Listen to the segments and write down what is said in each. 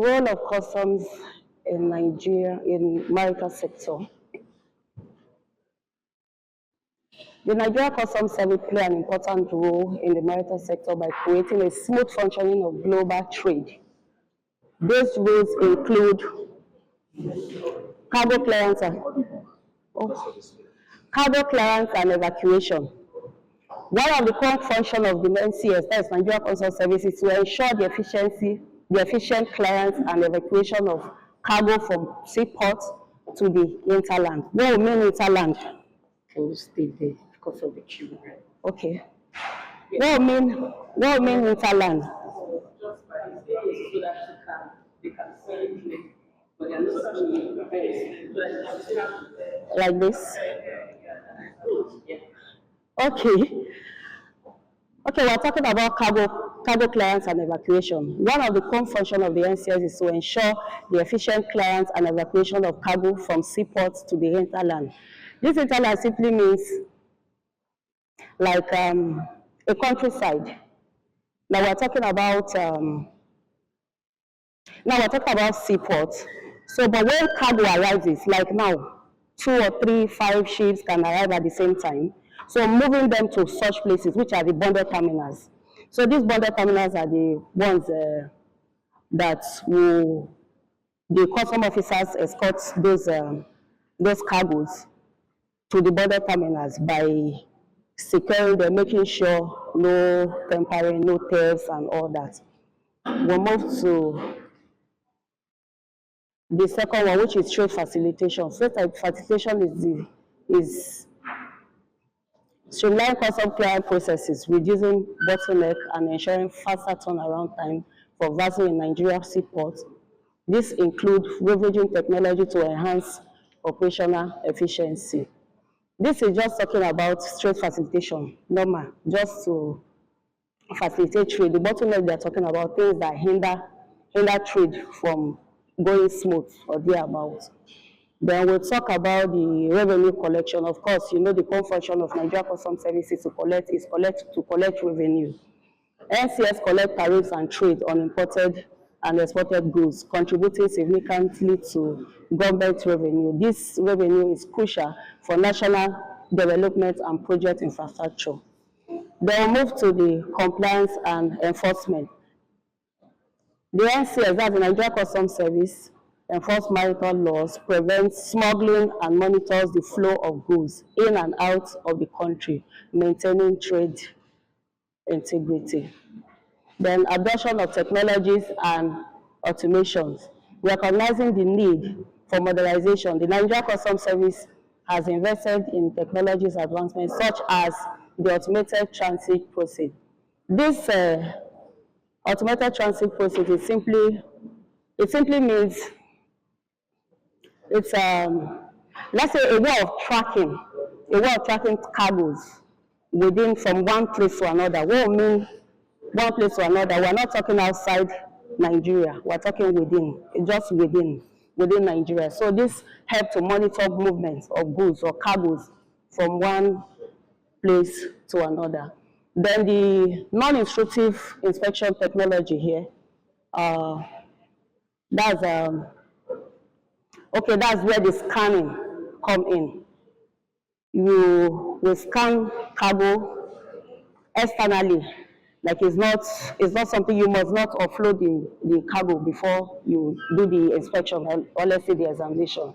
role of customs in Nigeria in maritime sector. The Nigeria Customs Service play an important role in the maritime sector by creating a smooth functioning of global trade. These rules include cargo clearance and evacuation. One of the core functions of the NCS, that is Nigeria Customs Service, is to ensure the efficient clearance and evacuation of cargo from seaport to the hinterland. What will mean hinterland? Can you stay there because of the queue? Okay. What will mean hinterland? Like this? Okay. Okay, we're talking about cargo clearance and evacuation. One of the core functions of the NCS is to ensure the efficient clearance and evacuation of cargo from seaports to the hinterland. This hinterland simply means like a countryside. Now we're talking about seaports. So, but when cargo arrives, like now, 2 or 3, 5 ships can arrive at the same time. So moving them to such places, which are the bonded terminals. So these bonded terminals are the ones that the custom officers escort those cargoes to the bonded terminals by securing them, making sure no tampering, no thefts, and all that. We'll move to the second one, which is trade facilitation. Trade facilitation is streamlining custom clearance processes, reducing bottleneck and ensuring faster turnaround time for vessels in Nigeria seaports. This includes leveraging technology to enhance operational efficiency. This is just talking about trade facilitation, normal, just to facilitate trade. The bottleneck they're talking about things that hinder trade from going smooth or thereabouts. Then we'll talk about the revenue collection. Of course, you know the core function of Nigeria Customs Services to collect revenue. NCS collect tariffs and trade on imported and exported goods, contributing significantly to government revenue. This revenue is crucial for national development and project infrastructure. Then we'll move to the compliance and enforcement. The NCS, that's the Nigeria Customs Service, enforce maritime laws, prevents smuggling, and monitors the flow of goods in and out of the country, maintaining trade integrity. Then adoption of technologies and automations. Recognizing the need for modernization, the Nigeria Customs Service has invested in technologies advancements such as the automated transit process. This automated transit process is simply means it's let's say a way of tracking cargoes within from one place to another. What will mean one place to another? We're not talking outside Nigeria. We're talking within, just within Nigeria. So this helps to monitor movements of goods or cargoes from one place to another. Then the non-intrusive inspection technology here, that's where the scanning come in. You will scan cargo externally, like it's not something you must not offload the cargo before you do the inspection or let's say the examination.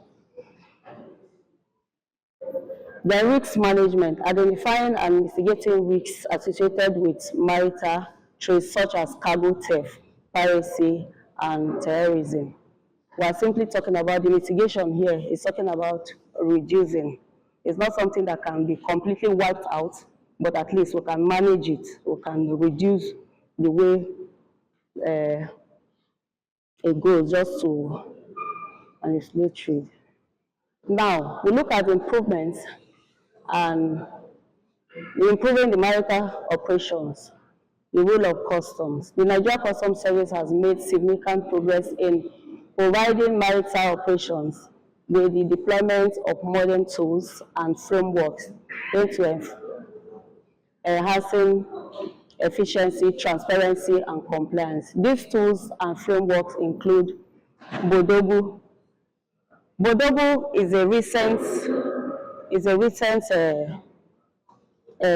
The risk management, identifying and mitigating risks associated with maritime trade such as cargo theft, piracy, and terrorism. We are simply talking about the mitigation here. It's talking about reducing. It's not something that can be completely wiped out, but at least we can manage it. We can reduce the way it goes just to manipulate trade. Now, we look at improvements and improving the maritime operations, the role of customs. The Nigeria Customs Service has made significant progress in providing maritime operations with the deployment of modern tools and frameworks into enhancing efficiency, transparency, and compliance. These tools and frameworks include Bodogu. Bodogu is a recent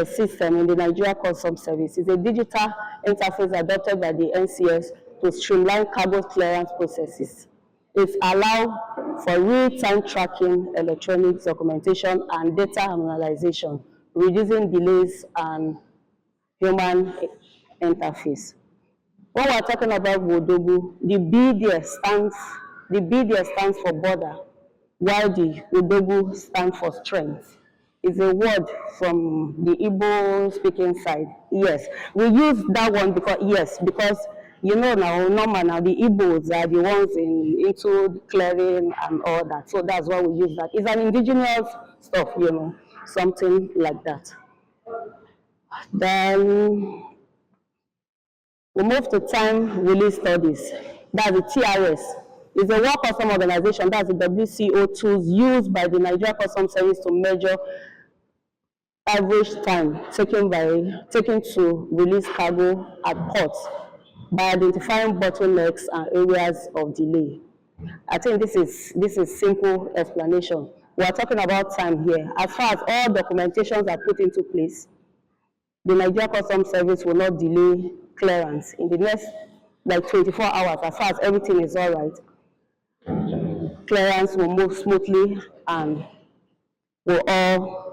system in the Nigeria Customs Service. It's a digital interface adopted by the NCS to streamline cargo clearance processes. It allows for real-time tracking, electronic documentation, and data analyzation, reducing delays and human interface. When we're talking about Bodogu, the B there stands for border, while the Bodogu stands for strength. It's a word from the Igbo speaking side. Yes, we use that one because you know now, normal now the Igbos are the ones into clearing and all that. So that's why we use that. It's an indigenous stuff, you know, something like that. Then we move to time release studies. That's the TRS. It's a World Customs Organization, that's the WCO tools used by the Nigeria Customs Service to measure average time taken to release cargo at ports by identifying bottlenecks and areas of delay. I think this is simple explanation. We are talking about time here. As far as all documentations are put into place, the Nigeria Customs Service will not delay clearance in the next like 24 hours. As far as everything is all right, clearance will move smoothly and will all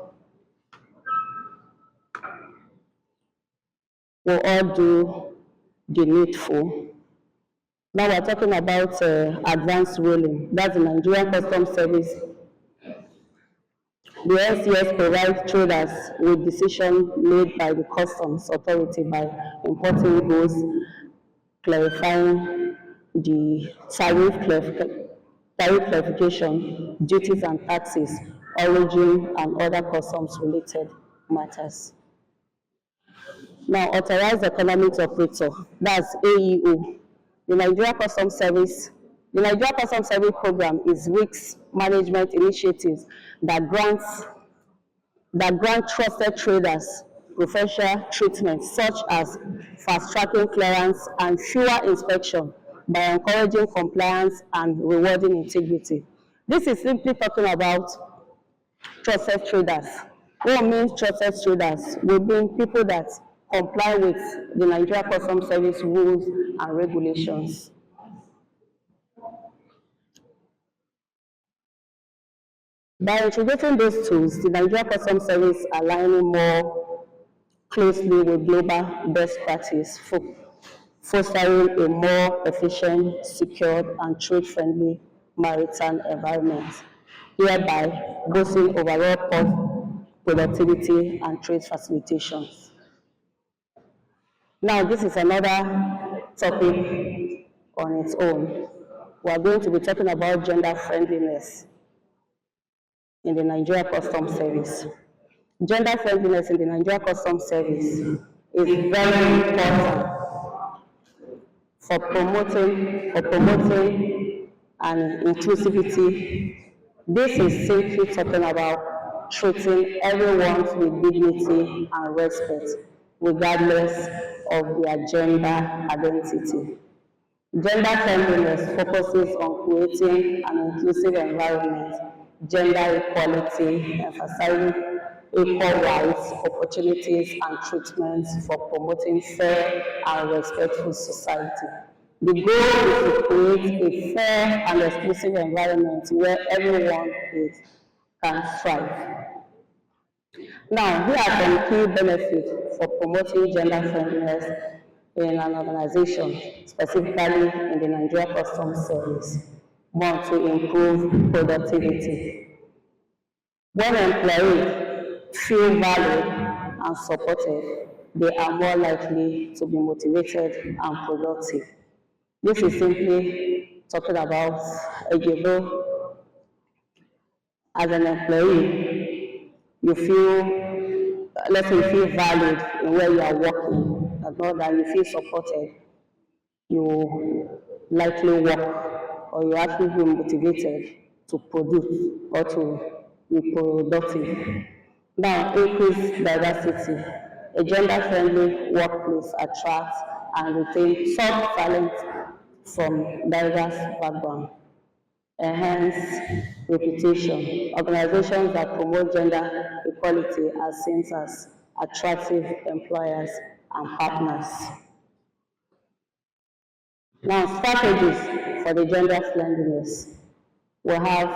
do the needful. Now we're talking about advanced ruling. That's the Nigerian Customs Service. The NCS provides traders with decisions made by the customs authority by importing goods, clarifying the tariff clarification, duties and taxes, origin, and other customs-related matters. Now, authorized economic operator, that's AEO. The Nigeria Customs Service program is risk management initiatives that grant trusted traders preferential treatment such as fast-tracking clearance and fewer inspection by encouraging compliance and rewarding integrity. This is simply talking about trusted traders. What means trusted traders? We mean people that comply with the Nigeria Customs Service rules and regulations. By integrating those tools, the Nigeria Customs Service aligning more closely with global best practice, fostering a more efficient, secure, and trade-friendly maritime environment, hereby boosting overall port productivity and trade facilitations. Now, this is another topic on its own. We are going to be talking about gender friendliness in the Nigeria Customs Service. Gender friendliness in the Nigeria Customs Service is very important for promoting and inclusivity. This is simply talking about treating everyone with dignity and respect, regardless of their gender identity. Gender friendliness focuses on creating an inclusive environment, gender equality, emphasizing equal rights, opportunities, and treatments for promoting fair and respectful society. The goal is to create a fair and exclusive environment where everyone can thrive. Now, here are some key benefits for promoting gender friendliness in an organization, specifically in the Nigeria Customs Service. One, to improve productivity. When employees feel valued and supported, they are more likely to be motivated and productive. This is simply talking about as an employee, you feel, let's say you feel valued in where you are working, and not that you feel supported, you likely work, or you actually feel motivated to produce or to be productive. Now, increase diversity A gender-friendly workplace attracts and retains top talent from diverse backgrounds. Enhance reputation. Organizations that promote gender equality are seen as attractive employers and partners. Now, strategies for the gender friendliness. We have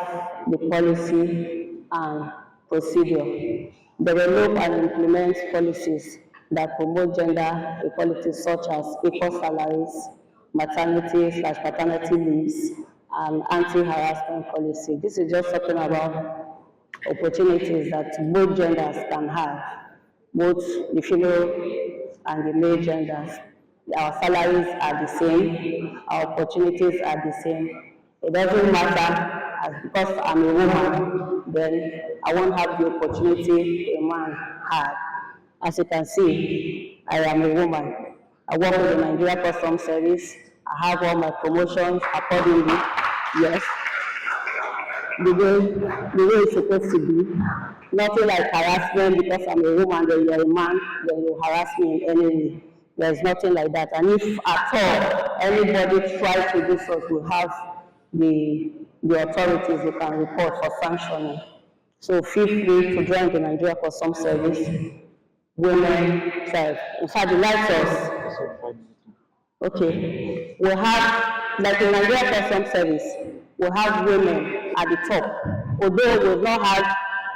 the policy and procedure. Develop and implement policies that promote gender equality such as equal salaries, maternity/paternity leaves, and anti-harassment policy. This is just talking about opportunities that both genders can have, both the female and the male genders. Our salaries are the same, our opportunities are the same. It doesn't matter as because I'm a woman, then I won't have the opportunity a man had. As you can see, I am a woman. I work with the Nigeria Customs Service. I have all my promotions accordingly. Yes, the way it's supposed to be. Nothing like harassment because I'm a woman, then you're a man, then you harass me in any way. There's nothing like that. And if at all anybody tries to do so, we have the authorities who can report for sanctioning. So feel free to join the Nigeria Customs Service. Women thrive. In fact, the lights. Okay, we have, like in Nigeria Customs Service, we have women at the top. Although we've not had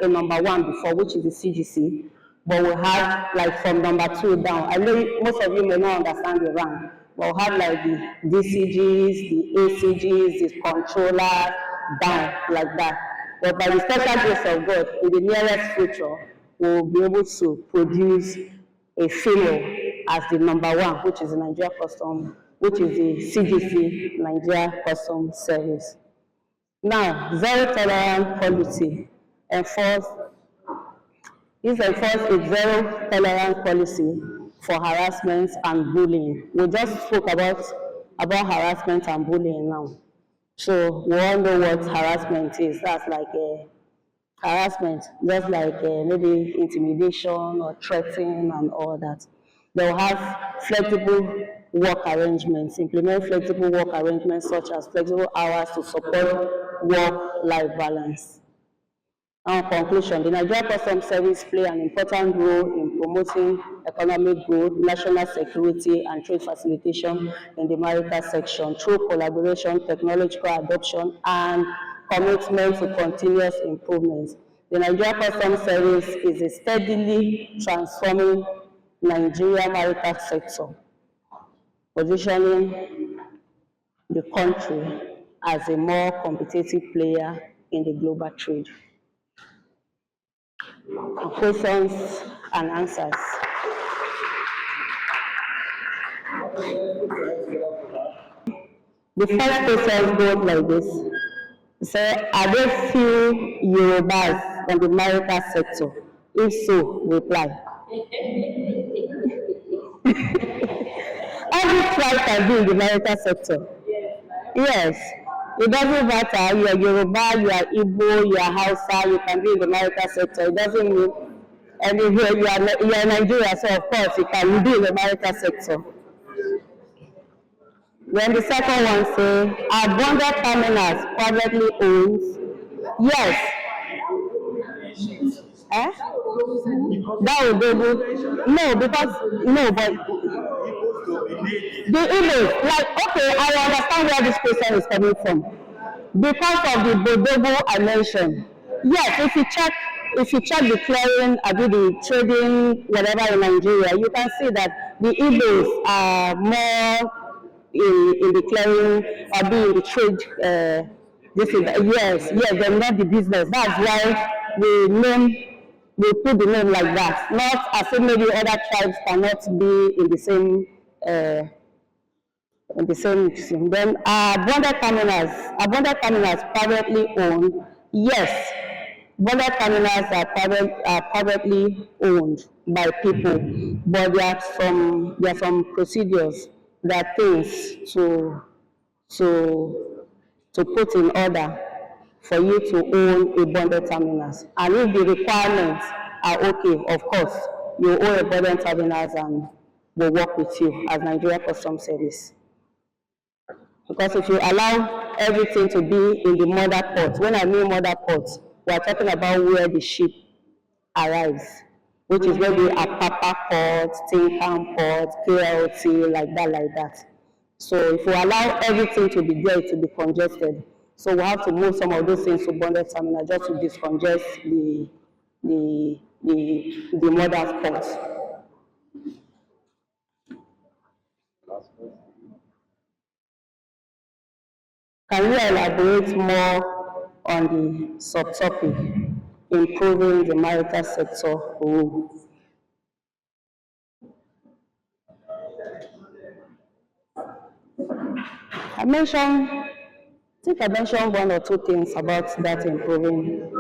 a number one before, which is the CGC, but we have like from number 2 down. I know most of you may not understand the rank, but we have like the DCGs, the ACGs, the controllers, down like that. But by the special grace of God, in the nearest future, we'll be able to produce a female as the number 1, which is the Nigeria Customs, which is the CGC, Nigeria Customs Service. Now, zero tolerance policy enforce a zero tolerance policy for harassment and bullying. We just spoke about harassment and bullying now. So we all know what harassment is. That's like a harassment, just like maybe intimidation or threatening and all that. They'll have flexible work arrangements, implement flexible work arrangements such as flexible hours to support work-life balance. And conclusion, the Nigeria Customs Service play an important role in promoting economic growth, national security, and trade facilitation in the maritime section through collaboration, technological adoption, and commitment to continuous improvement. The Nigeria Customs Service is a steadily transforming Nigeria maritime sector, positioning the country as a more competitive player in the global trade. Questions and answers. The first question goes like this. Say, are there few Yorubas in the maritime sector? If so, reply. Every tribe can be in the maritime sector. Yes. It doesn't matter, you are Yoruba, you are Igbo, you are Hausa, you can be in the maritime sector. It doesn't mean anywhere you are Nigeria, so of course you can be in the maritime sector. Then the second one says, are bonded terminals privately owned? Yes. Eh? That would be good. No, but the image, like, okay, I understand where this question is coming from. Because of the bodobo I mentioned. Yes, if you check the clearing, the trading, whatever in Nigeria, you can see that the Igbos are more in the clearing or be in the trade. Yes, they're not the business. That's why we put the name like that. Not as if maybe other tribes cannot be in the same thing. Then bonded terminals privately owned. Yes, bonded terminals are privately owned by people, but there are some procedures, there are things to put in order for you to own a bonded terminals. And if the requirements are okay, of course, you owe a burden terminals and will work with you as Nigeria Customs Service. Because if you allow everything to be in the mother port, when I mean mother port, we are talking about where the ship arrives, which is maybe Apapa Port, Tinkan Port, KLT, like that. So if we allow everything to be there, to be congested, so we have to move some of those things to bonded terminal just to decongest the mother port. Can you elaborate more on the subtopic, improving the marital sector role? I think I mentioned one or two things about that improving.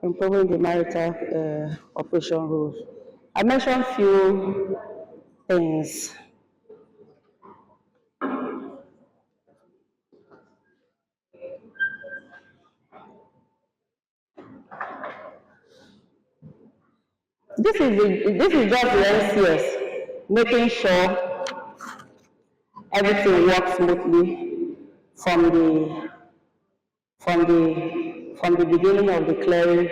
Improving the marital operation rules. I mentioned few things. This is just the NCS, making sure everything works smoothly from the beginning of the clearing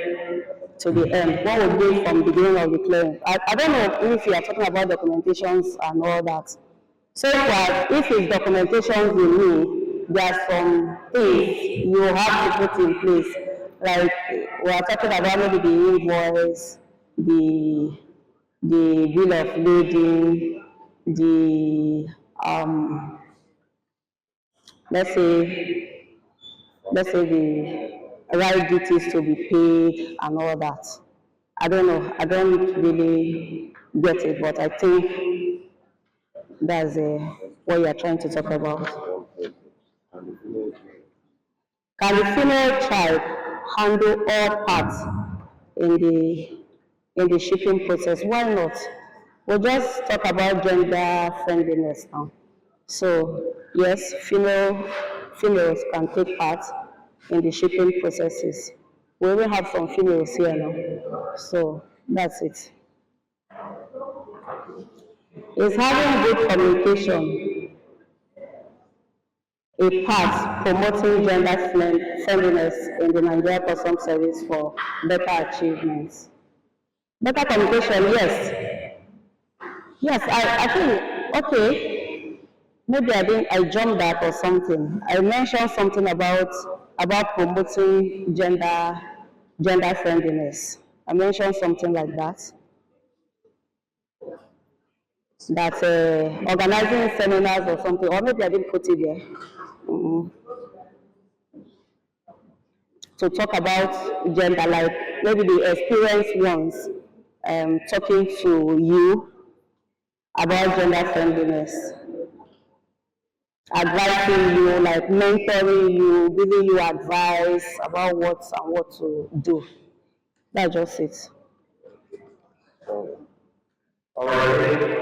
to the end. What would be from the beginning of the clearing? I don't know if you are talking about documentations and all that. So far, if it's documentations you need, there are some things you have to put in place. Like we are talking about maybe the invoice, the bill of lading, the let's say the right duties to be paid and all that. I don't know. I don't really get it, but I think that's what you are trying to talk about. Can the female child handle all parts in the shipping process? Why not? We'll just talk about gender friendliness now. So yes, females can take part in the shipping processes. We will have some females here now. So that's it. Is having good communication a part promoting gender friendliness in the Nigeria Customs Service for better achievements? Better communication, yes. Yes, I think, okay, maybe I jumped that or something. I mentioned something about promoting gender friendliness. I mentioned something like that. That organizing seminars or something, or maybe I didn't put it there. To talk about gender, like maybe the experienced ones talking to you about gender friendliness, advising you, like mentoring you, giving you advice about what to do. That's just it. All right.